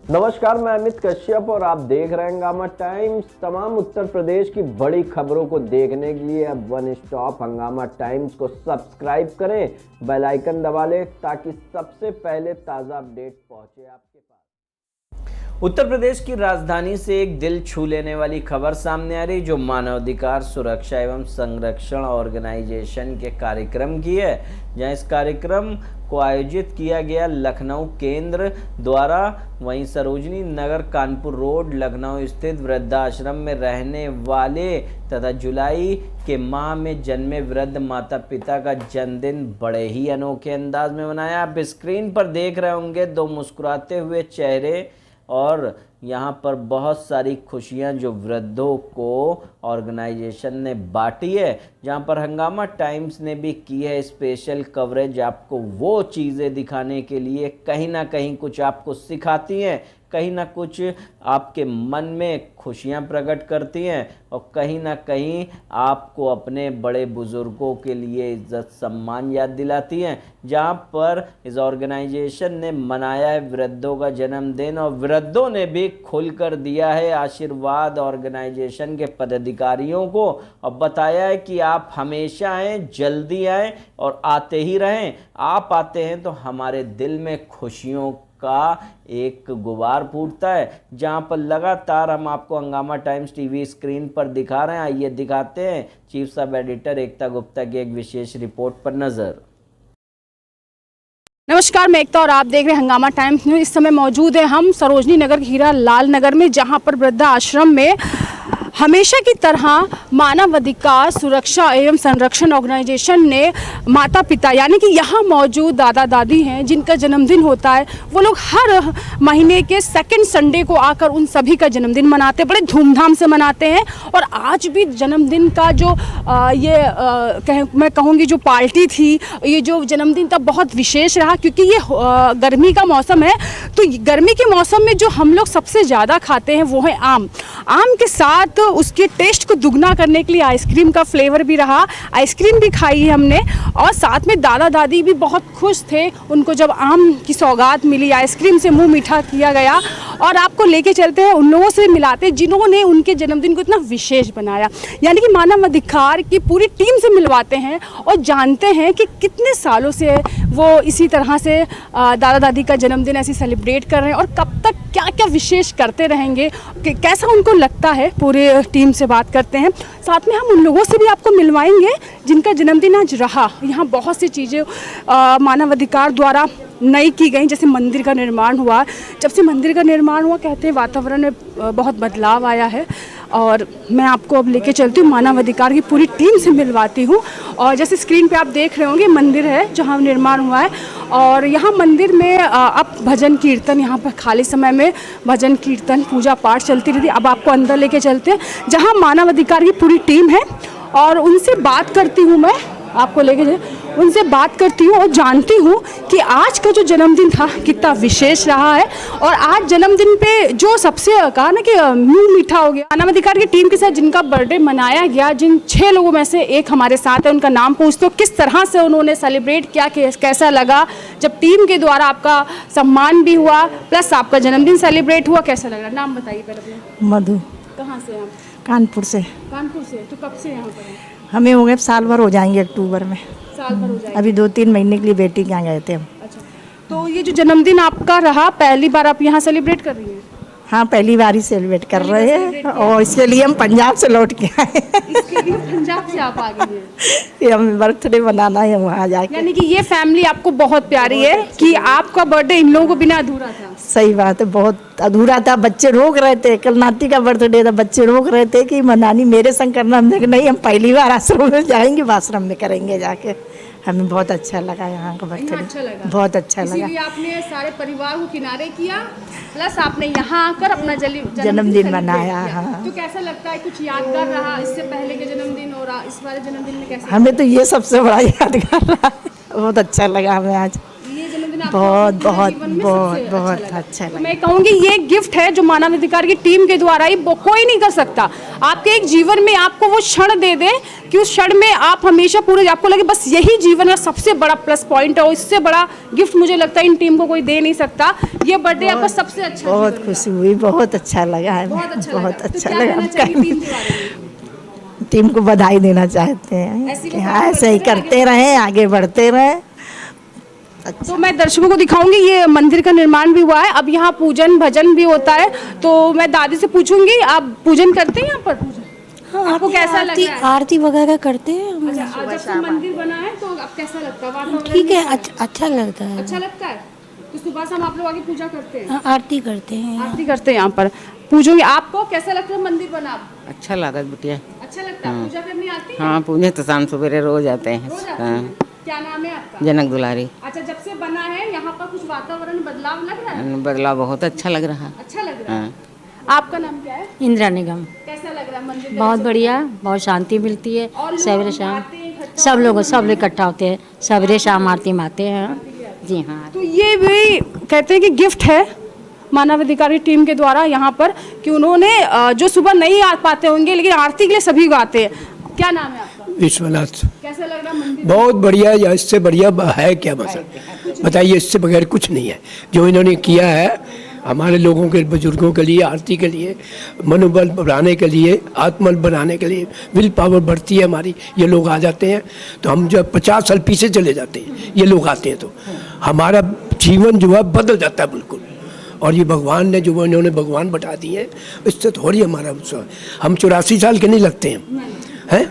नमस्कार, मैं अमित कश्यप और आप देख रहे हैं हंगामा टाइम्स। तमाम उत्तर प्रदेश की बड़ी खबरों को देखने के लिए अब वन स्टॉप हंगामा टाइम्स को सब्सक्राइब करें, बेल आइकन दबा लें ताकि सबसे पहले ताज़ा अपडेट पहुंचे आपके पास। उत्तर प्रदेश की राजधानी से एक दिल छू लेने वाली खबर सामने आ रही, जो मानवाधिकार सुरक्षा एवं संरक्षण ऑर्गेनाइजेशन के कार्यक्रम की है, जहां इस कार्यक्रम को आयोजित किया गया लखनऊ केंद्र द्वारा। वहीं सरोजनी नगर कानपुर रोड लखनऊ स्थित वृद्धाश्रम में रहने वाले तथा जुलाई के माह में जन्मे वृद्ध माता पिता का जन्मदिन बड़े ही अनोखे अंदाज में मनाया। आप स्क्रीन पर देख रहे होंगे दो मुस्कुराते हुए चेहरे और यहाँ पर बहुत सारी खुशियाँ जो वृद्धों को ऑर्गेनाइजेशन ने बांटी है, जहाँ पर हंगामा टाइम्स ने भी की है स्पेशल कवरेज, आपको वो चीज़ें दिखाने के लिए कहीं ना कहीं कुछ आपको सिखाती हैं, कहीं ना कुछ आपके मन में खुशियाँ प्रकट करती हैं और कहीं ना कहीं आपको अपने बड़े बुज़ुर्गों के लिए इज्जत सम्मान याद दिलाती हैं। जहाँ पर इस ऑर्गेनाइजेशन ने मनाया है वृद्धों का जन्मदिन और वृद्धों ने भी खुलकर दिया है आशीर्वाद ऑर्गेनाइजेशन के पदाधिकारियों को और बताया है कि आप हमेशा आएँ, जल्दी आएँ और आते ही रहें। आप आते हैं तो हमारे दिल में खुशियों का एक गुबार फूटता है। जहां पर लगातार हम आपको हंगामा टाइम्स टीवी स्क्रीन पर दिखा रहे हैं। आइए दिखाते हैं चीफ सब एडिटर एकता गुप्ता की एक विशेष रिपोर्ट पर नजर। नमस्कार, मैं एकता और आप देख रहे हैं हंगामा टाइम्स न्यूज़। इस समय मौजूद है हम सरोजनी नगर हीरा लाल नगर में, जहां पर वृद्धा आश्रम में हमेशा की तरह मानव अधिकार सुरक्षा एवं संरक्षण ऑर्गेनाइजेशन ने माता पिता यानी कि यहाँ मौजूद दादा दादी हैं जिनका जन्मदिन होता है, वो लोग हर महीने के सेकंड संडे को आकर उन सभी का जन्मदिन मनाते, बड़े धूमधाम से मनाते हैं। और आज भी जन्मदिन का जो मैं कहूँगी जो पार्टी थी, ये जो जन्मदिन था बहुत विशेष रहा, क्योंकि ये गर्मी का मौसम है। तो गर्मी के मौसम में जो हम लोग सबसे ज़्यादा खाते हैं वो है आम के साथ उसके टेस्ट को दुगना करने के लिए आइसक्रीम का फ्लेवर भी रहा, आइसक्रीम भी खाई है हमने। और साथ में दादा दादी भी बहुत खुश थे उनको जब आम की सौगात मिली, आइसक्रीम से मुंह मीठा किया गया। और आपको लेके चलते हैं उन लोगों से मिलाते जिन्होंने उनके जन्मदिन को इतना विशेष बनाया, यानी कि मानव अधिकार की पूरी टीम से मिलवाते हैं और जानते हैं कि कितने सालों से वो इसी तरह से दादा दादी का जन्मदिन ऐसे सेलिब्रेट कर रहे हैं और कब तक क्या क्या विशेष करते रहेंगे, कैसा उनको लगता है। पूरे टीम से बात करते हैं, साथ में हम उन लोगों से भी आपको मिलवाएंगे जिनका जन्मदिन आज रहा। यहाँ बहुत सी चीज़ें मानव अधिकार द्वारा नई की गई, जैसे मंदिर का निर्माण हुआ। जब से मंदिर का निर्माण हुआ कहते हैं वातावरण में बहुत बदलाव आया है। और मैं आपको अब लेके चलती हूँ मानव अधिकार की पूरी टीम से मिलवाती हूँ। और जैसे स्क्रीन पे आप देख रहे होंगे मंदिर है जहाँ निर्माण हुआ है, और यहाँ मंदिर में अब भजन कीर्तन, यहाँ पर खाली समय में भजन कीर्तन पूजा पाठ चलती रहती। अब आपको अंदर लेके चलते हैं जहाँ मानव अधिकार की पूरी टीम है और उनसे बात करती हूँ। मैं आपको लेके उनसे बात करती हूँ और जानती हूँ कि आज का जो जन्मदिन था कितना विशेष रहा है। और आज जन्मदिन पे जो सबसे कहा ना कि मुंह मीठा हो गया। मानव अधिकार की टीम के साथ जिनका बर्थडे मनाया गया, जिन 6 लोगों में से एक हमारे साथ है, उनका नाम पूछते हो, किस तरह से उन्होंने सेलिब्रेट किया, कैसा लगा जब टीम के द्वारा आपका सम्मान भी हुआ प्लस आपका जन्मदिन सेलिब्रेट हुआ, कैसा लग रहा? नाम बताइए पहले। मधु। कहाँ से आप? कानपुर से। कानपुर से। तो कब से यहाँ पर हैं? हमें हो गए साल भर हो जाएंगे, अक्टूबर में साल भर हो जाएंगे। अभी 2-3 महीने के लिए बेटी के यहाँ गए थे हम। अच्छा, तो ये जो जन्मदिन आपका रहा, पहली बार आप यहाँ सेलिब्रेट कर रही हैं? हाँ, पहली बार ही सेलिब्रेट कर रहे हैं और इसके लिए हम पंजाब से लौट के आए। इसके लिए पंजाब से आप आ गई हैं? ये हम बर्थडे मनाना है वहाँ जाके। यानी कि ये फैमिली आपको बहुत प्यारी है कि आपका बर्थडे इन लोगों को बिना अधूरा था। सही बात है, बहुत अधूरा था। बच्चे रोक रहे थे, कल नाती का बर्थडे था, बच्चे रोक रहे थे कि मनानी मेरे संग करना। हमने कहा नहीं, हम पहली बार आश्रम में जाएंगे, आश्रम में करेंगे जाके। हमें बहुत अच्छा लगा यहाँ का बर्थडे, अच्छा लगा? बहुत अच्छा लगा। इसीलिए आपने सारे परिवार को किनारे किया प्लस आपने यहाँ आकर अपना जन्मदिन मनाया। हाँ, तो कैसा लगता है? कुछ यादगार रहा इससे पहले के जन्मदिन और इस वाले जन्मदिन में कैसा? हमें तो ये सबसे बड़ा यादगार रहा। बहुत अच्छा लगा हमें आज। ये जन्मदिन आपको बहुत अपने बहुत जीवन में बहुत सबसे बहुत लगा? अच्छा तो लगा। मैं कहूँगी ये गिफ्ट है जो मानव अधिकार की टीम के द्वारा ही कोई नहीं कर सकता। आपके एक जीवन में आपको वो क्षण दे दे कि उस क्षण में आप हमेशा पूरे आपको लगे बस यही जीवन का सबसे बड़ा प्लस पॉइंट है, और इससे बड़ा गिफ्ट मुझे लगता है इन टीम को कोई दे नहीं सकता। ये बर्थडे आपका सबसे अच्छा बहुत जीवन का। खुशी हुई, बहुत अच्छा लगा है, बहुत अच्छा बहुत लगा। तो अच्छा क्या लगा। कहना चाहिए टीम के बारे में? टीम को बधाई देना चाहते हैं ऐसे कि ही हाँ काम ऐसे ही करते करते रहें, आगे बढ़ते रहें। तो मैं दर्शकों को दिखाऊंगी ये मंदिर का निर्माण भी हुआ है, अब यहाँ पूजन भजन भी होता है। तो मैं दादी से पूछूंगी आप पूजन करते हैं यहाँ पर? हाँ, आपको कैसा लग रहा है? आरती वगैरह करते हैं हम। अच्छा, जब से मंदिर बना है तो अब कैसा लगता है? वातावरण ठीक है, कैसा अच्छा लगता है। अच्छा लगता है। तो सुबह शाम आप लोग आके पूजा करते हैं? हाँ, आरती करते हैं। आरती करते हैं यहाँ पर। पूछूंगी आपको कैसा लगता है मंदिर बना? अच्छा लगा बिटिया। अच्छा लगता है? पूजा करने आती है? हाँ, पूजे तो शाम सवेरे रोज आते हैं। रोज आते हाँ, हैं? क्या नाम है आपका? जनक दुलारी। अच्छा, जब से बना है यहाँ पर कुछ वातावरण बदलाव लग रहा है? बदलाव बहुत अच्छा लग रहा। अच्छा लग रहा है। हाँ, आपका नाम क्या है? इंदिरा निगम। कैसा लग रहा है मंदिर? बहुत बढ़िया, बहुत शांति मिलती है। और लोग सवेरे शाम आते हैं, इकट्ठा सब लोग इकट्ठा होते हैं, सवेरे शाम आरती में आते हैं। जी हाँ। तो ये भी कहते हैं कि गिफ्ट है मानव अधिकारी टीम के द्वारा यहाँ पर कि उन्होंने जो सुबह नहीं आ पाते होंगे लेकिन आरती के लिए सभी को आते हैं। क्या नाम है आपका? विश्वनाथ। कैसा लग रहा मंदिर? बहुत बढ़िया, या इससे बढ़िया है क्या मसला बताइए, इससे बगैर कुछ नहीं है जो इन्होंने किया है हमारे लोगों के, बुजुर्गों के लिए, आरती के लिए, मनोबल बढ़ाने के लिए, आत्मबल बढ़ाने के लिए, विल पावर बढ़ती है हमारी। ये लोग आ जाते हैं तो हम जब 50 साल पीछे चले जाते हैं, ये लोग आते हैं तो हमारा जीवन जो है बदल जाता है बिल्कुल। और ये भगवान ने जो वो इन्होंने भगवान बता दिए हैं, इससे थोड़ी हमारा हम 84 साल के नहीं लगते हैं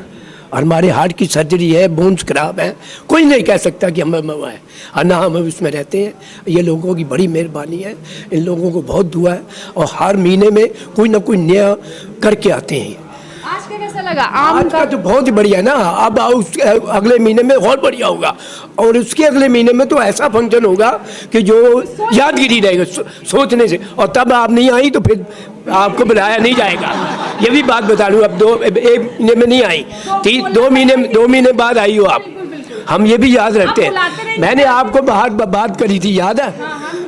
और हमारे हार्ट की सर्जरी है, बोन्स खराब है, कोई नहीं कह सकता कि हमें है और ना हम इसमें रहते हैं। ये लोगों की बड़ी मेहरबानी है, इन लोगों को बहुत दुआ है और हर महीने में कोई ना कोई नया करके आते हैं। आज का कैसा लगा? आम आज का तो बहुत ही बढ़िया ना, अब अगले महीने में और बढ़िया होगा और उसके अगले महीने में तो ऐसा फंक्शन होगा कि जो यादगिरी रहेगा सोचने से। और तब आप नहीं आई तो फिर आपको बुलाया नहीं जाएगा, ये भी बात बता दूं। अब एक महीने में नहीं आई, 2 महीने बाद आई हो आप, हम ये भी याद रखते हैं। मैंने आपको बात करी थी, याद है?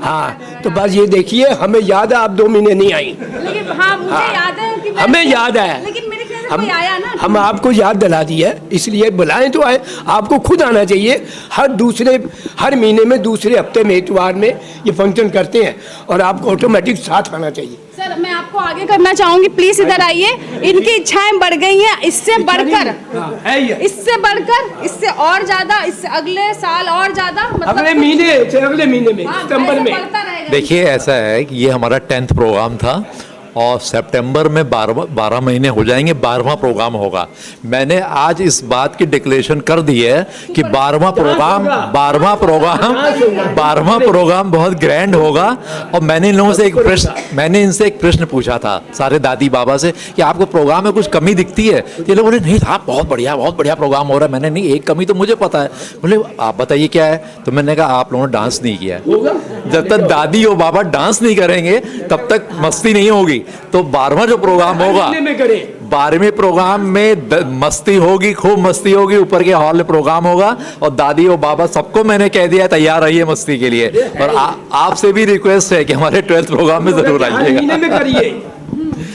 हाँ, तो बस ये देखिए, हमें याद है आप 2 महीने नहीं आई। लेकिन हाँ, मुझे याद है कि हमें याद है, लेकिन मेरे ख्याल से कोई आया ना। हम आपको याद दिला दी है, इसलिए बुलाएं तो आए। आपको खुद आना चाहिए। हर महीने में दूसरे हफ्ते में इतवार में ये फंक्शन करते हैं और आपको ऑटोमेटिक साथ आना चाहिए। सर, मैं आपको आगे करना चाहूंगी, प्लीज इधर आइए। इनकी इच्छाएं बढ़ गई हैं, इससे बढ़कर, इससे और ज्यादा, इससे अगले साल और ज्यादा, मतलब अगले महीने में हाँ, सितंबर ऐसे में। बढ़ता रहेगा। देखिए, ऐसा है कि ये हमारा 10th प्रोग्राम था और सितंबर में 12 महीने हो जाएंगे, 12वां प्रोग्राम होगा। मैंने आज इस बात की डिक्लेरेशन कर दी है कि 12वां प्रोग्राम बहुत ग्रैंड होगा। और मैंने इन लोगों से इनसे एक प्रश्न पूछा था, सारे दादी बाबा से, कि आपको प्रोग्राम में कुछ कमी दिखती है? ये लोग बोले नहीं साहब, बहुत बढ़िया प्रोग्राम हो रहा है। मैंने नहीं, एक कमी तो मुझे पता है। बोले आप बताइए क्या है? तो मैंने कहा आप लोगों ने डांस नहीं किया है। जब तक दादी और बाबा डांस नहीं करेंगे तब तक मस्ती नहीं होगी। तो 12वां जो प्रोग्राम होगा, 12वें प्रोग्राम में मस्ती होगी, खूब मस्ती होगी। ऊपर के हॉल में प्रोग्राम होगा और दादी और बाबा सबको मैंने कह दिया तैयार रहिए मस्ती के लिए। और आपसे भी रिक्वेस्ट है कि हमारे 12th प्रोग्राम में जरूर आइएगा।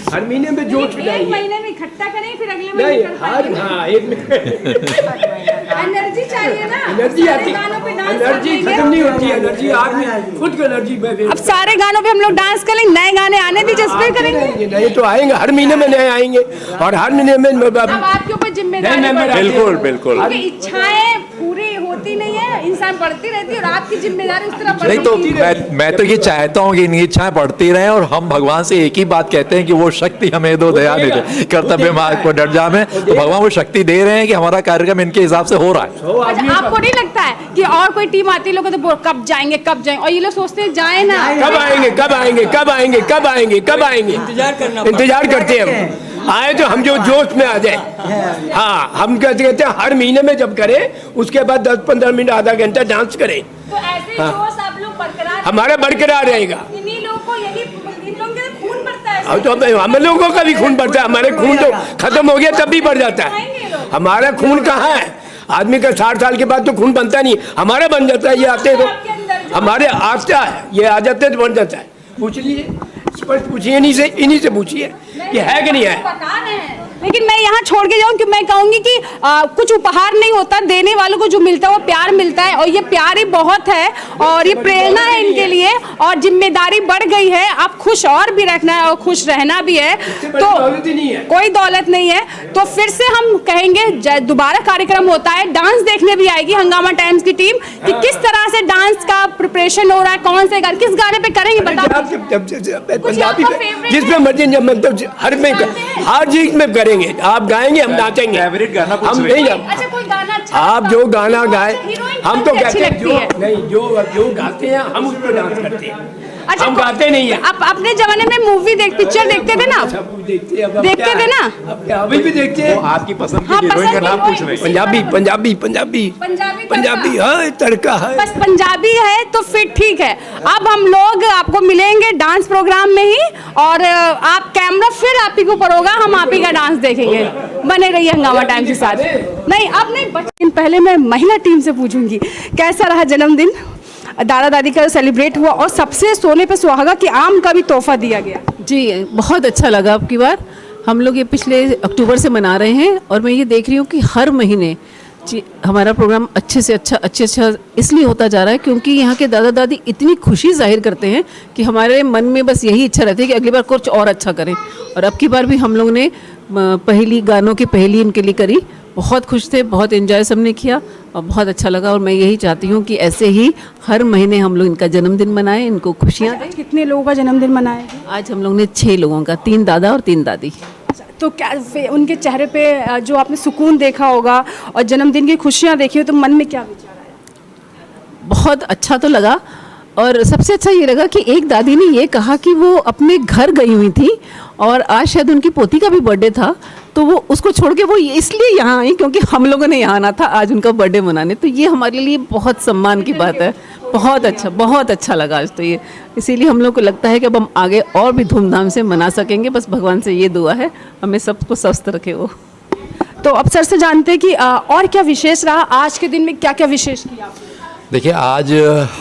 हर महीने में जोश एक महीने में इकट्ठा करें, फिर अगले महीने एनर्जी चाहिए ना, एनर्जी आती, एनर्जी खत्म नहीं होती, एनर्जी आदमी खुद की एनर्जी में। अब सारे गानों पे हम लोग डांस करेंगे, नए गाने आने दीजिए, इस पे करेंगे। नहीं तो आएंगे, हर महीने में नए आएंगे और हर महीने में अब आपके ऊपर जिम्मेदारी बढ़ रही है। बिल्कुल। क्योंकि इच्छाएं पूरी होती नहीं है, इंसान बढ़ती रहती है और आपकी जिम्मेदारी उस तरह नहीं तो बढ़ती है। मैं तो ये चाहता हूँ कि इनकी इच्छाएं बढ़ती रहें और हम भगवान से एक ही बात कहते हैं कि वो शक्ति हमें दो, दया दे, कर्तव्य मार्ग को डट जामे। तो भगवान वो शक्ति दे रहे हैं कि हमारा कार्यक्रम इनके हिसाब से हो रहा है। अच्छा, आपको नहीं लगता है कि और कोई टीम आती है, लोग तो कब जाएंगे और ये लोग सोचते हैं जाए ना, कब आएंगे इंतजार करते हैं आए तो हम जो जोश में आ जाए। हाँ, हम कहते हैं हर महीने में जब करें उसके बाद 10-15 मिनट आधा घंटा डांस करें, तो ऐसे जोश आप लोग बरकरार, हमारा बरकरार रहेगा। इन्हीं लोगों को, यही इन लोगों का खून बढ़ता है। अब तो हम लोगों का भी खून बढ़ता है, हमारे खून तो खत्म हो गया तब भी बढ़ जाता है। हमारा खून कहाँ है? आदमी का 60 साल के बाद तो खून बनता नहीं, हमारा बन जाता है। ये आते हैं तो हमारे आता है, ये आ जाते तो बन जाता है। पूछ लीजिए, स्पष्ट पूछिए, इन्हीं से पूछिए कि है कि नहीं है। लेकिन मैं यहाँ छोड़ के जाऊँ कि मैं कहूँगी कि कुछ उपहार नहीं होता, देने वालों को जो मिलता है वो प्यार मिलता है, और ये प्यार ही बहुत है और ये प्रेरणा है इनके लिए, और जिम्मेदारी बढ़ गई है। आप खुश और भी रखना है और खुश रहना भी है, तो कोई दौलत नहीं है। तो फिर से हम कहेंगे दोबारा कार्यक्रम होता है, डांस देखने भी आएगी हंगामा टाइम्स की टीम कि किस तरह से डांस का प्रिपरेशन हो रहा है, कौन से किस गाने पे करेंगे बताओ। पंजाबी जिस पे मर्जी, मतलब हर चीज में करेंगे, आप गाएंगे हम नाचेंगे। फेवरेट गाना हम नहीं, अच्छा कोई गाना अच्छा, आप जो गाना गाए हम तो कहते हैं, लगती है। नहीं जो गाते हैं हम उस पर डांस करते हैं। अच्छा, हम गाते नहीं है। आप अपने जमाने में मूवी पिक्चर देखते थे ना? सब कुछ देखते हैं, देखते थे ना? अभी भी देखते हैं। आपकी पसंद हाँ, की हीरोइन का पसंद नाम की पूछ रहे हैं। पंजाबी हाँ, तड़का है। बस पंजाबी है तो फिर ठीक है। अब हम लोग आपको मिलेंगे डांस प्रोग्राम में ही, और आप कैमरा फिर आप ही के ऊपर होगा, हम आप ही का डांस देखेंगे। बने रहिए हंगामा टाइम के साथ। नहीं अब नहीं, दिन पहले मैं महिला टीम से पूछूंगी कैसा रहा जन्मदिन, दादा दादी का सेलिब्रेट हुआ, और सबसे सोने पे सुहागा कि आम का भी तोहफा दिया गया। जी बहुत अच्छा लगा। अब की बार हम लोग ये पिछले अक्टूबर से मना रहे हैं, और मैं ये देख रही हूँ कि हर महीने हमारा प्रोग्राम अच्छे से अच्छा इसलिए होता जा रहा है क्योंकि यहाँ के दादा दादी इतनी खुशी जाहिर करते हैं कि हमारे मन में बस यही इच्छा रहती है कि अगली बार कुछ और अच्छा करें। और अब की बार भी हम लोग ने गानों की पहली इनके लिए करी, बहुत खुश थे, बहुत एंजॉय सबने किया और बहुत अच्छा लगा। और मैं यही चाहती हूँ कि ऐसे ही हर महीने हम लोग इनका जन्मदिन मनाएं, इनको खुशियाँ दें। कितने लोगों का जन्मदिन मनाया? आज हम लोग ने 6 लोगों का, 3 दादा और 3 दादी। तो क्या उनके चेहरे पे जो आपने सुकून देखा होगा और जन्मदिन की खुशियाँ देखी हो, तो मन में क्या विचार आया? बहुत अच्छा तो लगा, और सबसे अच्छा ये लगा कि एक दादी ने ये कहा कि वो अपने घर गई हुई थी और आज शायद उनकी पोती का भी बर्थडे था, तो वो उसको छोड़ के वो इसलिए यहाँ आई क्योंकि हम लोगों ने यहाँ आना था आज उनका बर्थडे मनाने। तो ये हमारे लिए बहुत सम्मान की बात है। बहुत अच्छा लगा आज तो ये, इसीलिए हम लोग को लगता है कि अब हम आगे और भी धूमधाम से मना सकेंगे। बस भगवान से ये दुआ है हमें सबको स्वस्थ रखे वो। तो अब सर से जानते हैं कि और क्या विशेष रहा आज के दिन में, क्या क्या विशेष किया आपने? देखिए आज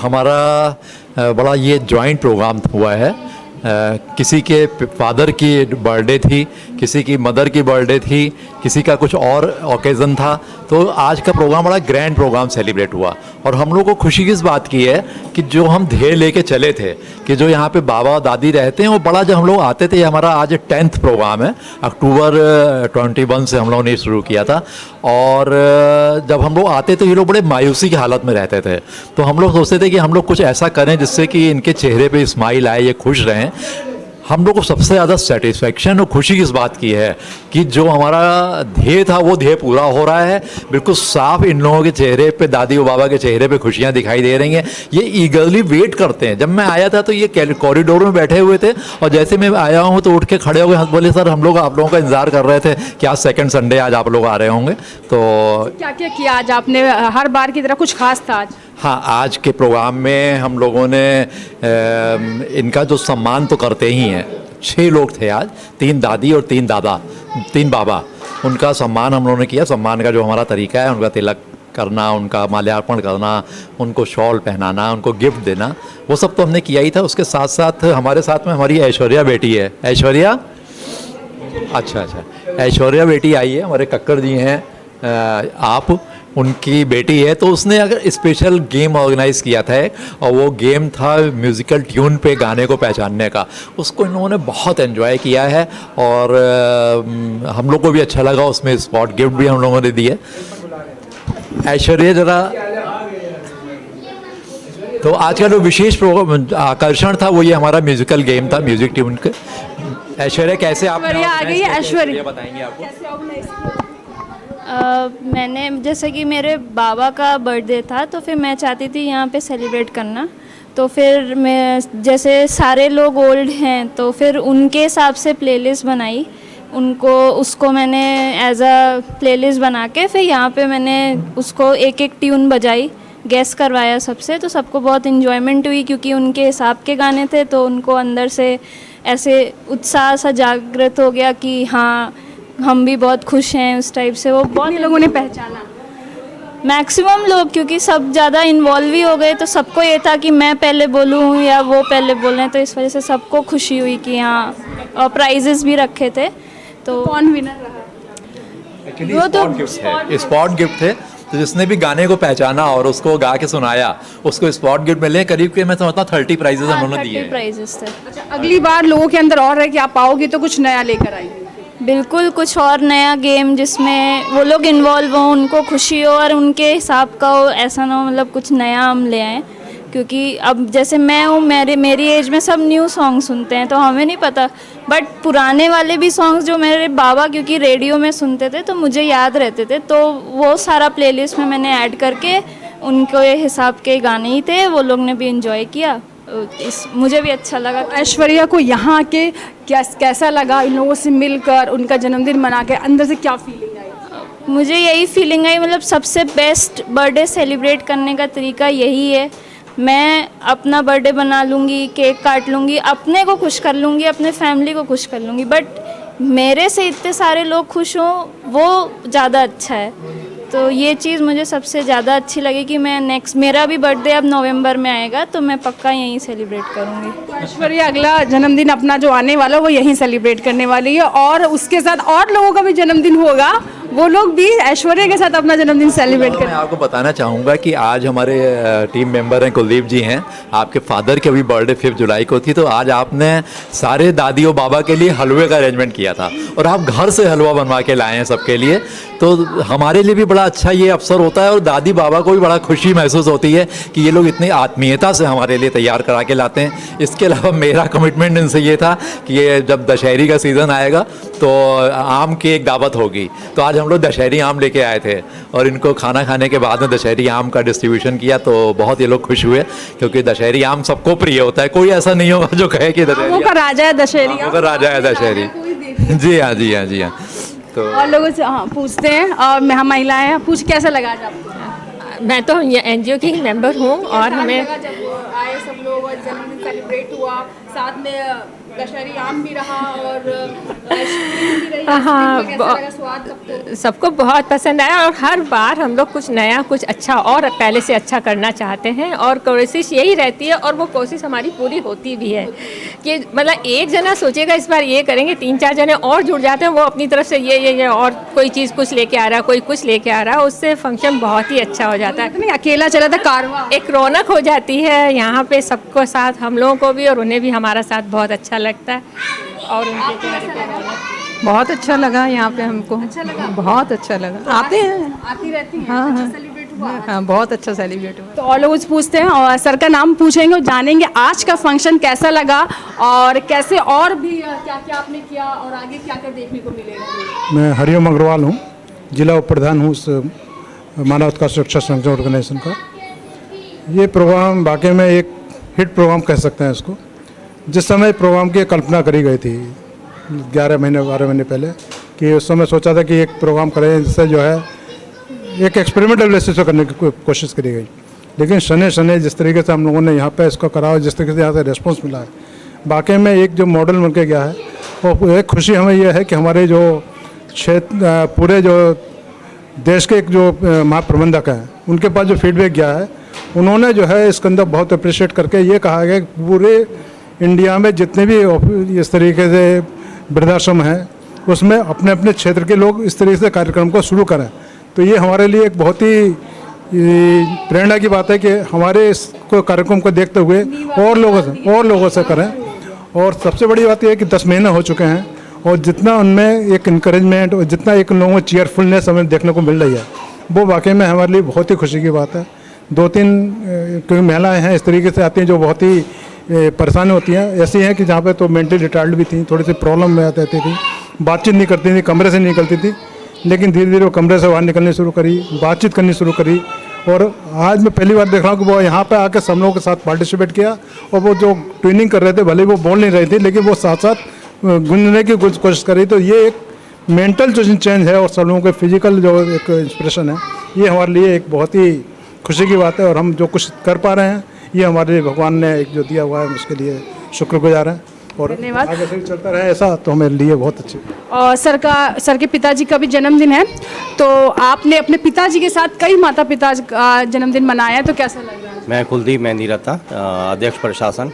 हमारा बड़ा ये जॉइंट प्रोग्राम हुआ है। किसी के फादर की बर्थडे थी, किसी की मदर की बर्थडे थी, किसी का कुछ और ओकेज़न था, तो आज का प्रोग्राम बड़ा ग्रैंड प्रोग्राम सेलिब्रेट हुआ। और हम लोग को खुशी किस बात की है कि जो हम ध्येय लेके चले थे कि जो यहाँ पे बाबा दादी रहते हैं वो बड़ा, जब हम लोग आते थे, हमारा आज 10th प्रोग्राम है, अक्टूबर 21 से हम लोगों ने शुरू किया था। और जब हम लोग आते थे ये लोग बड़े मायूसी की हालत में रहते थे, तो हम लोग सोचते थे कि हम लोग कुछ ऐसा करें जिससे कि इनके चेहरे पे स्माइल आए, ये खुश रहें। हम लोग को सबसे ज़्यादा सेटिस्फेक्शन और खुशी इस बात की है कि जो हमारा ध्येय था वो ध्येय पूरा हो रहा है। बिल्कुल साफ इन लोगों के चेहरे पे, दादी और बाबा के चेहरे पे खुशियाँ दिखाई दे रही हैं। ये ईगरली वेट करते हैं। जब मैं आया था तो ये कॉरिडोर में बैठे हुए थे, और जैसे मैं आया हूँ तो उठ के खड़े हो गए, बोले सर हम लोग आप लोगों का इंतज़ार कर रहे थे कि आज सेकेंड संडे, आज आप लोग आ रहे होंगे। तो क्या क्या किया आज आपने? हर बार की तरह कुछ खास था आज? हाँ, आज के प्रोग्राम में हम लोगों ने इनका जो सम्मान तो करते ही हैं। 6 लोग थे आज, 3 दादी और 3 दादा, 3 बाबा, उनका सम्मान हम लोगों ने किया। सम्मान का जो हमारा तरीका है, उनका तिलक करना, उनका माल्यार्पण करना, उनको शॉल पहनाना, उनको गिफ्ट देना, वो सब तो हमने किया ही था। उसके साथ साथ हमारे साथ में हमारी ऐश्वर्या बेटी है। ऐश्वर्या, अच्छा, ऐश्वर्या बेटी आई है, हमारे कक्कड़ जी हैं, आप उनकी बेटी है। तो उसने अगर स्पेशल गेम ऑर्गेनाइज़ किया था, और वो गेम था म्यूज़िकल ट्यून पे गाने को पहचानने का। उसको इन्होंने बहुत एंजॉय किया है और हम लोग को भी अच्छा लगा। उसमें स्पॉट गिफ्ट भी हम लोगों ने दिए। ऐश्वर्या जरा, तो आज का जो विशेष आकर्षण था वो ये हमारा म्यूज़िकल गेम था, म्यूज़िक ट्यून के। ऐश्वर्या कैसे आप आ गई है? ऐश्वर्या बताएंगे आपको। मैंने, जैसे कि मेरे बाबा का बर्थडे था तो फिर मैं चाहती थी यहाँ पे सेलिब्रेट करना। तो फिर मैं, जैसे सारे लोग ओल्ड हैं तो फिर उनके हिसाब से प्लेलिस्ट बनाई, उसको मैंने एज अ प्लेलिस्ट बना के फिर यहाँ पे मैंने उसको एक एक ट्यून बजाई, गेस करवाया सबसे। तो सबको बहुत इन्जॉयमेंट हुई क्योंकि उनके हिसाब के गाने थे, तो उनको अंदर से ऐसे उत्साह सा जागृत हो गया कि हाँ हम भी बहुत खुश हैं उस टाइप से। वो बहुत लोगों ने पहचाना। मैक्सिमम लोग, क्योंकि सब ज़्यादा इन्वॉल्व ही हो गए, तो सबको ये था कि मैं पहले बोलूँ या वो पहले बोलें, तो इस वजह से सबको खुशी हुई कि हाँ, और प्राइजेस भी रखे थे। तो कौन विनर रहा? वो तो स्पॉट गिफ्ट थे, तो जिसने भी गाने को पहचाना और उसको गा के सुनाया उसको स्पॉट गिफ्ट मिले। करीब के मैं समझता हूँ 30 प्राइजेस उन्होंने दिए। 30 प्राइजेस थे। अच्छा, अगली बार लोगों के अंदर और है कि आप आओगी तो कुछ नया लेकर आएंगे। बिल्कुल, कुछ और नया गेम जिसमें वो लोग इन्वॉल्व हों, उनको खुशी हो और उनके हिसाब का हो, ऐसा ना हो, मतलब कुछ नया हम ले आएँ। क्योंकि अब जैसे मैं हूँ, मेरी एज में सब न्यू सॉन्ग सुनते हैं, तो हमें नहीं पता, बट पुराने वाले भी सॉन्ग्स जो मेरे बाबा क्योंकि रेडियो में सुनते थे तो मुझे याद रहते थे, तो वो सारा प्लेलिस्ट में मैंने ऐड करके उनके हिसाब के गाने ही थे, वो लोग ने भी इन्जॉय किया। मुझे भी अच्छा लगा। ऐश्वर्या को यहाँ के कैसा लगा, इन लोगों से मिलकर, उनका जन्मदिन मना के अंदर से क्या फीलिंग आई? मुझे यही फीलिंग आई, मतलब सबसे बेस्ट बर्थडे सेलिब्रेट करने का तरीका यही है। मैं अपना बर्थडे बना लूँगी, केक काट लूँगी, अपने को खुश कर लूँगी, अपने फैमिली को खुश कर लूँगी, बट मेरे से इतने सारे लोग खुश हों वो ज़्यादा अच्छा है। तो ये चीज़ मुझे सबसे ज़्यादा अच्छी लगी कि मैं मेरा भी बर्थडे अब नवंबर में आएगा, तो मैं पक्का यहीं सेलिब्रेट करूँगी। ऐश्वर्या अगला जन्मदिन अपना जो आने वाला वो यहीं सेलिब्रेट करने वाली है, और उसके साथ और लोगों का भी जन्मदिन होगा, वो लोग भी ऐश्वर्या के साथ अपना जन्मदिन सेलिब्रेट मैं करें। आपको बताना चाहूँगा कि आज हमारे टीम मेंबर हैं, कुलदीप जी हैं, आपके फादर की अभी बर्थडे 5 जुलाई को थी, तो आज आपने सारे दादी और बाबा के लिए हलवे का अरेंजमेंट किया था और आप घर से हलवा बनवा के लाए हैं सबके लिए। तो हमारे लिए भी बड़ा अच्छा ये अवसर होता है और दादी बाबा को भी बड़ा खुशी महसूस होती है कि ये लोग इतनी आत्मीयता से हमारे लिए तैयार करा के लाते हैं। इसके अलावा मेरा कमिटमेंट इनसे ये था कि ये जब दशहरी का सीज़न आएगा तो आम की एक दावत होगी, तो आज हम लोग दशहरी आम लेके आए थे और इनको खाना खाने के बाद में दशहरी आम का डिस्ट्रीब्यूशन किया, तो बहुत ये लोग खुश हुए क्योंकि दशहरी आम सबको प्रिय होता है। कोई ऐसा नहीं होगा जो कहे कि आमों का राजा है दशहरी, आमों का राजा है दशहरी। जी हाँ, जी हाँ, जी हाँ। तो और लोगों से हाँ पूछते हैं, और हम महिलाएं हैं, पूछ कैसा लगा आज आपको? मैं तो एनजीओ की मेंबर हूँ और हमें जब आए सब लोग और जन्मदिन सेलिब्रेट हुआ, साथ में दशहरी आम भी रहा और आइसक्रीम भी रही, हाँ, कैसा लगा स्वाद सबको? सबको बहुत पसंद आया और हर बार हम लोग कुछ नया, कुछ अच्छा और पहले से अच्छा करना चाहते हैं और कोशिश यही रहती है और वो कोशिश हमारी पूरी होती भी है कि मतलब एक जना सोचेगा इस बार ये करेंगे, 3-4 जने और जुड़ जाते हैं, वो अपनी तरफ से ये और कोई चीज़ कुछ लेके आ रहा है, कोई कुछ लेके आ रहा है, उससे फंक्शन बहुत ही अच्छा हो जाता है। नहीं अकेला चला था कारवां, एक रौनक हो जाती है यहाँ पे, सबको साथ, हम लोगों को भी और उन्हें भी हमारा साथ बहुत अच्छा लगता है। और उनके बहुत अच्छा लगा यहाँ पे हमको। अच्छा लगा? बहुत अच्छा लगा। आते हैं, आती रहती हैं। हाँ, हाँ। सेलिब्रेट हुआ। हाँ, बहुत अच्छा सेलिब्रेट हुआ। तो और लोग कुछ पूछते हैं और सर का नाम पूछेंगे और जानेंगे आज का फंक्शन कैसा लगा और कैसे और भी क्या क्या आपने किया और आगे क्या क्या देखने को मिलेगा। मैं हरिओम अग्रवाल हूँ, जिला उप प्रधान हूँ इस मानव अधिकार सुरक्षा संगठन ऑर्गेनाइजेशन का। ये प्रोग्राम वाकई में एक हिट प्रोग्राम कह सकते हैं इसको। जिस समय प्रोग्राम की कल्पना करी गई थी 12 महीने पहले, कि उस समय सोचा था कि एक प्रोग्राम करें जिससे जो है एक एक्सपेरिमेंटल बेसिस पर करने की कोशिश करी गई, लेकिन शनि जिस तरीके से हम लोगों ने यहाँ पे इसको करा और जिस तरीके से यहाँ से रेस्पॉन्स मिला है, वाकई में एक जो मॉडल बन के गया है। और एक खुशी हमें यह है कि हमारे जो क्षेत्र पूरे जो देश के एक जो महाप्रबंधक हैं उनके पास जो फीडबैक गया है, उन्होंने जो है इसके अंदर बहुत अप्रिशिएट करके ये कहा गया कि पूरे इंडिया में जितने भी इस तरीके से वृद्धाश्रम हैं उसमें अपने अपने क्षेत्र के लोग इस तरीके से कार्यक्रम को शुरू करें। तो ये हमारे लिए एक बहुत ही प्रेरणा की बात है कि हमारे इस कार्यक्रम को देखते हुए और लोगों से करें। और सबसे बड़ी बात यह है कि 10 महीने हो चुके हैं और जितना उनमें एक इनकरेजमेंट और जितना एक लोगों में चीयरफुलनेस हमें देखने को मिल रही है, वो वाकई में हमारे लिए बहुत ही खुशी की बात है। 2-3 क्योंकि महिलाएं हैं इस तरीके से आती हैं जो बहुत ही परेशानी होती हैं, ऐसी हैं कि जहाँ पे तो मेंटली रिटार्ड भी थी, थोड़ी सी प्रॉब्लम में आती थी, बातचीत नहीं करती थी, कमरे से नहीं निकलती थी, लेकिन धीरे धीरे वो कमरे से बाहर निकलनी शुरू करी, बातचीत करनी शुरू करी। और आज मैं पहली बार देख रहा हूँ कि वो यहाँ पे आके सब लोगों के साथ पार्टिसिपेट किया और वो जो ट्रेनिंग कर रहे थे, भले वो बोल नहीं रही थी, लेकिन वो साथ साथ गूंजने की कोशिश कर रही। तो ये एक मेंटल जो चेंज है और सब लोगों के फिजिकल जो एक इंस्पिरेशन है, ये हमारे लिए एक बहुत ही खुशी की बात है। और हम जो कुछ कर पा रहे हैं ये हमारे लिए भगवान ने एक जो दिया हुआ है उसके लिए शुक्रगुजार हैं। और धन्यवाद। आगे से भी चलता रहे ऐसा तो मेरे लिए बहुत अच्छी। और सर के पिताजी का भी जन्मदिन है, तो आपने अपने पिताजी के साथ कई माता पिता का जन्मदिन मनाया, तो कैसा लग रहा है? मैं कुलदीप मेहंदी रत्ता, अध्यक्ष प्रशासन।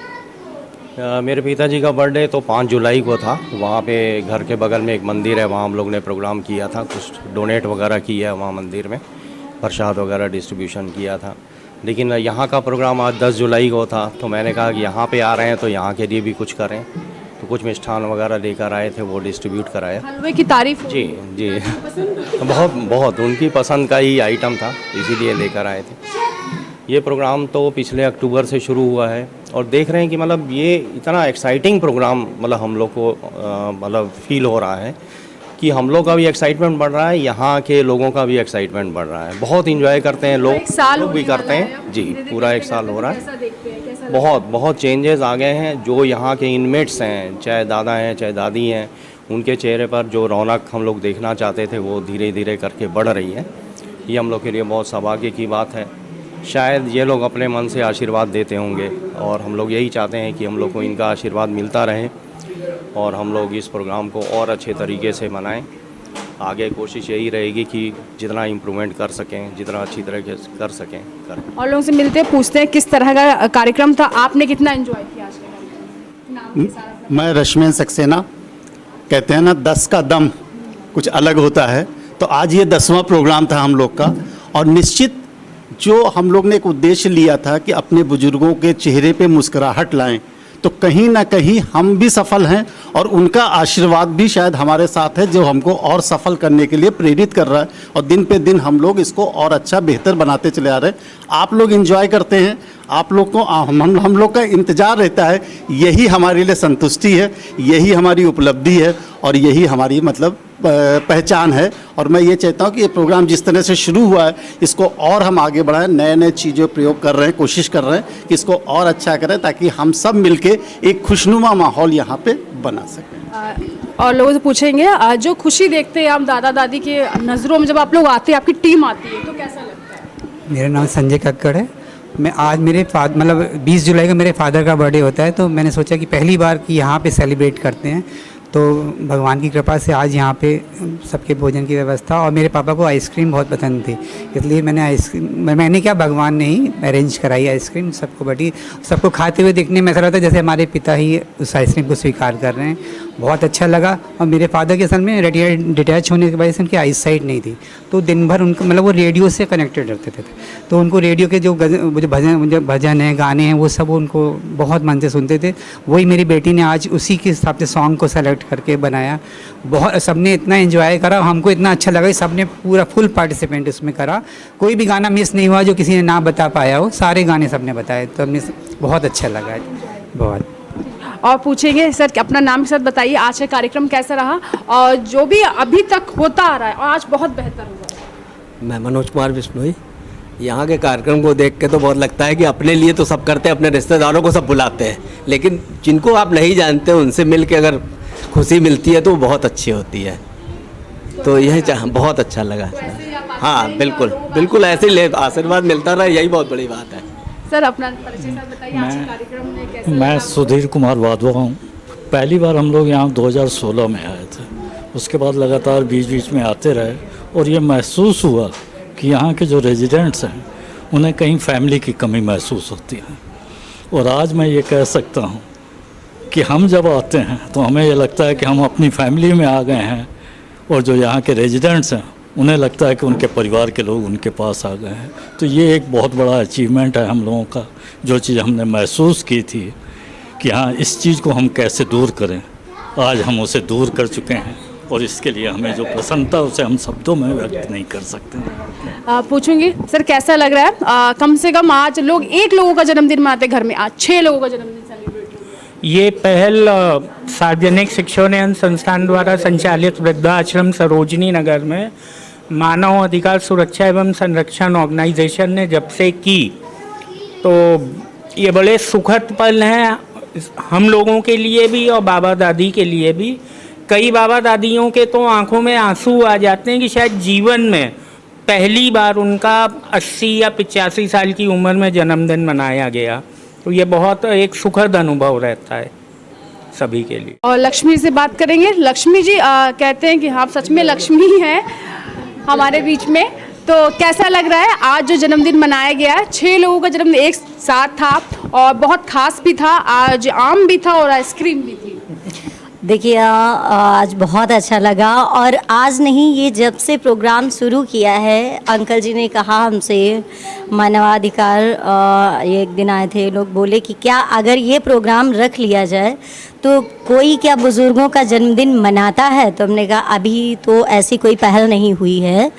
मेरे पिताजी का बर्थडे तो 5 जुलाई को था। वहाँ पे घर के बगल में एक मंदिर है, वहाँ हम लोग ने प्रोग्राम किया था, कुछ डोनेट वगैरह किया है वहाँ मंदिर में, प्रसाद वगैरह डिस्ट्रीब्यूशन किया था। लेकिन यहाँ का प्रोग्राम आज 10 जुलाई को था, तो मैंने कहा कि यहाँ पे आ रहे हैं तो यहाँ के लिए भी कुछ करें, तो कुछ मिष्ठान वगैरह लेकर आए थे, वो डिस्ट्रीब्यूट कराया। हलवे की तारीफ? जी जी बहुत उनकी पसंद का ही आइटम था, इसीलिए लेकर आए थे। ये प्रोग्राम तो पिछले अक्टूबर से शुरू हुआ है और देख रहे हैं कि मतलब ये इतना एक्साइटिंग प्रोग्राम मतलब हम लोग को मतलब फील हो रहा है कि हम लोग का भी एक्साइटमेंट बढ़ रहा है, यहाँ के लोगों का भी एक्साइटमेंट बढ़ रहा है। बहुत इंजॉय करते हैं लोग भी करते हैं जी। पूरा 1 साल हो रहा है। बहुत चेंजेस आ गए हैं। जो यहाँ के इनमेट्स हैं, चाहे दादा हैं चाहे दादी हैं, उनके चेहरे पर जो रौनक हम लोग देखना चाहते थे वो धीरे धीरे करके बढ़ रही है। ये हम लोग के लिए बहुत सौभाग्य की बात है। शायद ये लोग अपने मन से आशीर्वाद देते होंगे और हम लोग यही चाहते हैं कि हम लोग को इनका आशीर्वाद मिलता रहे और हम लोग इस प्रोग्राम को और अच्छे तरीके से मनाएं। आगे कोशिश यही रहेगी कि जितना इम्प्रूवमेंट कर सकें, जितना अच्छी तरीके से कर सकें करें। और लोगों से मिलते हैं, पूछते हैं किस तरह का कार्यक्रम था, आपने कितना एंजॉय किया आज के कार्यक्रम? मैं रश्मेन सक्सेना। कहते हैं ना 10 का दम कुछ अलग होता है, तो आज ये 10वां प्रोग्राम था हम लोग का। और निश्चित जो हम लोग ने एक उद्देश्य लिया था कि अपने बुजुर्गों के चेहरे पे मुस्कुराहट लाएं, तो कहीं ना कहीं हम भी सफल हैं और उनका आशीर्वाद भी शायद हमारे साथ है, जो हमको और सफल करने के लिए प्रेरित कर रहा है। और दिन पे दिन हम लोग इसको और अच्छा बेहतर बनाते चले आ रहे हैं। आप लोग एंजॉय करते हैं, आप लोग को हम लोग का इंतज़ार रहता है। यही हमारे लिए संतुष्टि है, यही हमारी उपलब्धि है और यही हमारी मतलब पहचान है। और मैं ये चाहता हूँ कि ये प्रोग्राम जिस तरह से शुरू हुआ है, इसको और हम आगे बढ़ाएं, नए नए चीज़ें प्रयोग कर रहे हैं, कोशिश कर रहे हैं कि इसको और अच्छा करें, ताकि हम सब मिलके एक खुशनुमा माहौल यहाँ पे बना सकें। और लोगों से पूछेंगे, जो खुशी देखते हैं आप दादा दादी के नज़रों में, जब आप लोग आते हैं, आपकी टीम आती है, तो कैसा लगता है? मेरा नाम संजय कक्कड़ है। मैं आज मेरे मतलब 20 जुलाई को मेरे फादर का बर्थडे होता है, तो मैंने सोचा कि पहली बार कि यहाँ पे सेलिब्रेट करते हैं, तो भगवान की कृपा से आज यहाँ पे सबके भोजन की व्यवस्था। और मेरे पापा को आइसक्रीम बहुत पसंद थी, इसलिए मैंने क्या भगवान ने ही अरेंज कराई आइसक्रीम, सबको बटी। सबको खाते हुए देखने में ऐसा लगता है जैसे हमारे पिता ही उस आइसक्रीम को स्वीकार कर रहे हैं। बहुत अच्छा लगा। और मेरे फादर के असल में डिटैच होने की वजह से उनकी आई साइट नहीं थी, तो दिन भर उनको मतलब वो रेडियो से कनेक्टेड रहते थे, तो उनको रेडियो के जो भजन हैं, गाने हैं, वो सब उनको बहुत मन से सुनते थे। वही मेरी बेटी ने आज उसी के हिसाब से सॉन्ग को सेलेक्ट करके बनाया। बहुत सबने इतना एंजॉय करा, हमको इतना अच्छा लगा, सबने पूरा फुल पार्टिसिपेंट इसमें करा। कोई भी गाना मिस नहीं हुआ जो किसी ने ना बता पाया हो, सारे गाने सबने बताए, तो हमने बहुत अच्छा लगा बहुत। और पूछेंगे सर कि अपना नाम के साथ बताइए, आज का कार्यक्रम कैसा रहा और जो भी अभी तक होता आ रहा है और आज बहुत बेहतर हुआ? मैं मनोज कुमार बिश्नोई। यहाँ के कार्यक्रम को देख के तो बहुत लगता है कि अपने लिए तो सब करते हैं, अपने रिश्तेदारों को सब बुलाते हैं, लेकिन जिनको आप नहीं जानते उनसे मिल के अगर खुशी मिलती है तो वो बहुत अच्छी होती है। तो यही बहुत अच्छा लगा। हाँ बिल्कुल ऐसे ही आशीर्वाद मिलता रहा, यही बहुत बड़ी बात है। सर अपना परिचय बताइए, आज के कार्यक्रम में कैसा? मैं सुधीर कुमार वाधवा हूँ। पहली बार हम लोग यहाँ 2016 में आए थे, उसके बाद लगातार बीच बीच में आते रहे और ये महसूस हुआ कि यहाँ के जो रेजिडेंट्स हैं उन्हें कहीं फैमिली की कमी महसूस होती है। और आज मैं ये कह सकता हूँ कि हम जब आते हैं तो हमें ये लगता है कि हम अपनी फैमिली में आ गए हैं, और जो यहाँ के रेजिडेंट्स हैं उन्हें लगता है कि उनके परिवार के लोग उनके पास आ गए हैं। तो ये एक बहुत बड़ा अचीवमेंट है हम लोगों का। जो चीज़ हमने महसूस की थी कि हाँ इस चीज़ को हम कैसे दूर करें, आज हम उसे दूर कर चुके हैं, और इसके लिए हमें जो प्रसन्नता उसे हम शब्दों में व्यक्त नहीं कर सकते। पूछूंगी सर कैसा लग रहा है? कम से कम आज लोग 1 लोगों का जन्मदिन मनाते घर में, आज 6 लोगों का जन्मदिन सेलिब्रेट। ये पहल सार्वजनिक शिक्षोन्नयन संस्थान द्वारा संचालित वृद्धाश्रम सरोजनी नगर में मानव अधिकार सुरक्षा एवं संरक्षण ऑर्गेनाइजेशन ने जब से की, तो ये बड़े सुखद पल हैं हम लोगों के लिए भी और बाबा दादी के लिए भी। कई बाबा दादियों के तो आंखों में आंसू आ जाते हैं कि शायद जीवन में पहली बार उनका 80 या 85 साल की उम्र में जन्मदिन मनाया गया, तो ये बहुत एक सुखद अनुभव रहता है। सभी के लिए। और लक्ष्मी से बात करेंगे। लक्ष्मी जी कहते हैं कि आप सच में लक्ष्मी ही हैं हमारे बीच में, तो कैसा लग रहा है आज जो जन्मदिन मनाया गया है? 6 लोगों का जन्मदिन एक साथ था और बहुत खास भी था, आज आम भी था और आइसक्रीम भी थी। देखिए आज बहुत अच्छा लगा, और आज नहीं, ये जब से प्रोग्राम शुरू किया है, अंकल जी ने कहा हमसे, मानवाधिकार ये एक दिन आए थे, लोग बोले कि क्या अगर ये प्रोग्राम रख लिया जाए तो कोई क्या बुज़ुर्गों का जन्मदिन मनाता है? तो हमने कहा अभी तो ऐसी कोई पहल नहीं हुई है,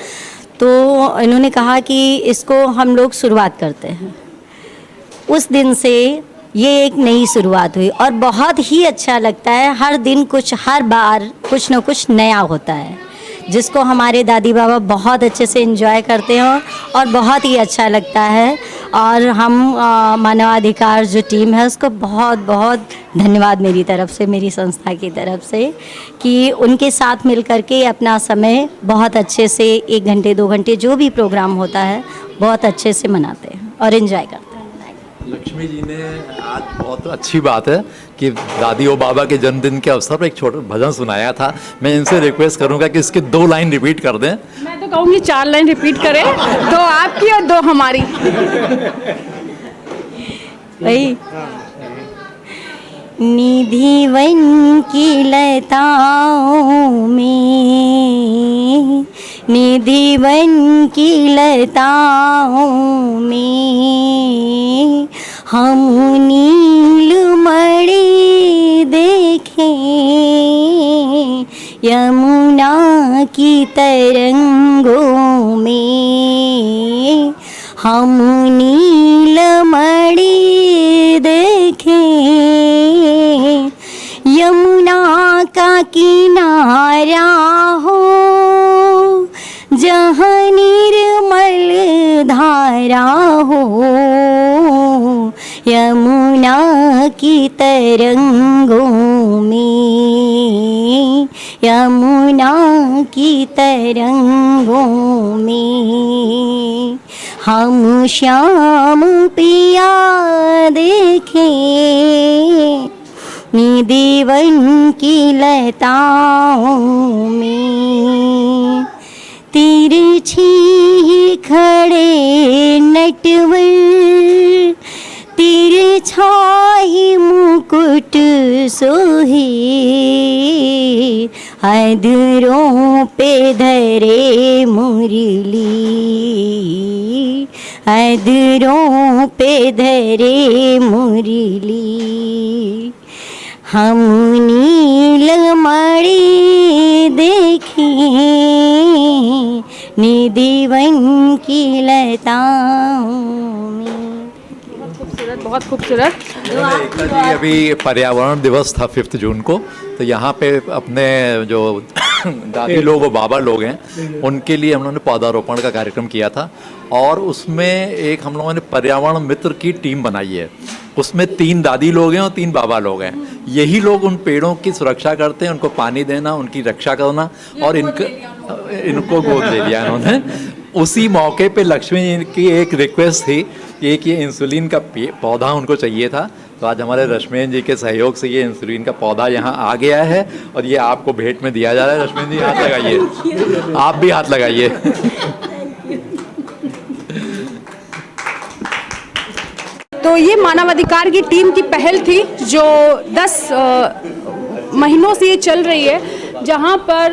तो इन्होंने कहा कि इसको हम लोग शुरुआत करते हैं। उस दिन से ये एक नई शुरुआत हुई और बहुत ही अच्छा लगता है। हर दिन हर बार कुछ न कुछ नया होता है, जिसको हमारे दादी बाबा बहुत अच्छे से एंजॉय करते हैं और बहुत ही अच्छा लगता है। और हम मानवाधिकार जो टीम है उसको बहुत बहुत धन्यवाद मेरी तरफ से, मेरी संस्था की तरफ से, कि उनके साथ मिल कर के अपना समय बहुत अच्छे से 1 घंटे 2 घंटे जो भी प्रोग्राम होता है बहुत अच्छे से मनाते हैं और एंजॉय करते हैं। लक्ष्मी जी ने आज बहुत अच्छी बात है कि दादी और बाबा के जन्मदिन के अवसर पर एक छोटा भजन सुनाया था। मैं इनसे रिक्वेस्ट करूंगा कि इसके 2 लाइन रिपीट कर दें। मैं तो कहूँगी 4 लाइन रिपीट करें, 2 आपकी और 2 हमारी। वही निधि वन की लताओं में, निधि वन की लताओं में हम नीलमणि देखें, यमुना की तरंगों में हम नीलमणि देखें, यमुना का किनारा हो जहाँ निर्मल धारा हो, यमुना की तरंगों में, यमुना की तरंगों में हम श्याम पिया देखें, निधि वन की लताओं में तिरछी खड़े नटवर, तिरछाई मुकुट सोहे, अधरों पे धरे मुरली, अधरों पे धरे मुरली, हम नीलमणि देखें, निधि वन की लताओं में। बहुत खूबसूरत। एकता जी, अभी पर्यावरण दिवस था 5 जून को, तो यहाँ पे अपने जो दादी लोग और बाबा लोग हैं उनके लिए हम लोगों ने पौधारोपण का कार्यक्रम किया था, और उसमें एक हम लोगों ने पर्यावरण मित्र की टीम बनाई है। उसमें 3 दादी लोग हैं और 3 बाबा लोग हैं। यही लोग उन पेड़ों की सुरक्षा करते हैं, उनको पानी देना, उनकी रक्षा करना, और इनको गोद ले लिया इन्होंने। उसी मौके पे लक्ष्मी जी की एक रिक्वेस्ट थी कि एक ये इंसुलिन का पौधा उनको चाहिए था, तो आज हमारे रश्मेन जी के सहयोग से ये इंसुलिन का पौधा यहाँ आ गया है और ये आपको भेंट में दिया जा रहा है। रश्मेन जी हाथ लगाइए, आप भी हाथ लगाइए। तो ये मानवाधिकार की टीम की पहल थी जो 10 महीनों से ये चल रही है, जहाँ पर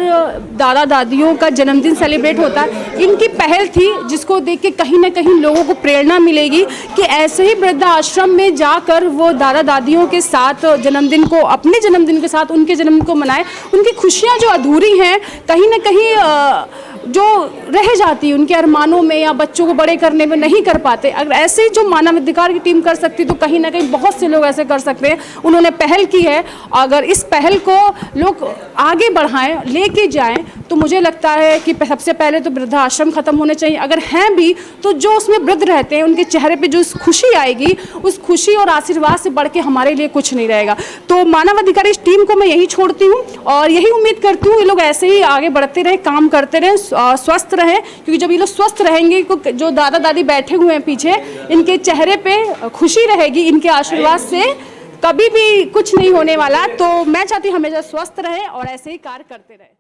दादा दादियों का जन्मदिन सेलिब्रेट होता है। इनकी पहल थी जिसको देख के कहीं ना कहीं लोगों को प्रेरणा मिलेगी कि ऐसे ही वृद्धाश्रम में जाकर वो दादा दादियों के साथ जन्मदिन को, अपने जन्मदिन के साथ उनके जन्मदिन को मनाएं। उनकी खुशियाँ जो अधूरी हैं कहीं ना कहीं जो रह जाती है उनके अरमानों में या बच्चों को बड़े करने में नहीं कर पाते, अगर ऐसे जो मानवाधिकार की टीम कर सकती तो कहीं ना कहीं बहुत से लोग ऐसे कर सकते हैं। उन्होंने पहल की है, अगर इस पहल को लोग आगे बढ़ाएं, लेके जाएं, तो मुझे लगता है कि सबसे पहले तो वृद्धाश्रम खत्म होने चाहिए। अगर हैं भी तो जो उसमें वृद्ध रहते हैं उनके चेहरे पे जो खुशी आएगी, उस खुशी और आशीर्वाद से बढ़ के हमारे लिए कुछ नहीं रहेगा। तो मानवाधिकार इस टीम को मैं यही छोड़ती हूँ और यही उम्मीद करती हूँ ये लोग ऐसे ही आगे बढ़ते रहे, काम करते रहे, स्वस्थ रहे, क्योंकि जब ये लोग स्वस्थ रहेंगे, जो दादा दादी बैठे हुए हैं पीछे, इनके चेहरे पे खुशी रहेगी, इनके आशीर्वाद से कभी भी कुछ नहीं होने वाला। तो मैं चाहती हूँ हमेशा स्वस्थ रहे और ऐसे ही कार्य करते रहे।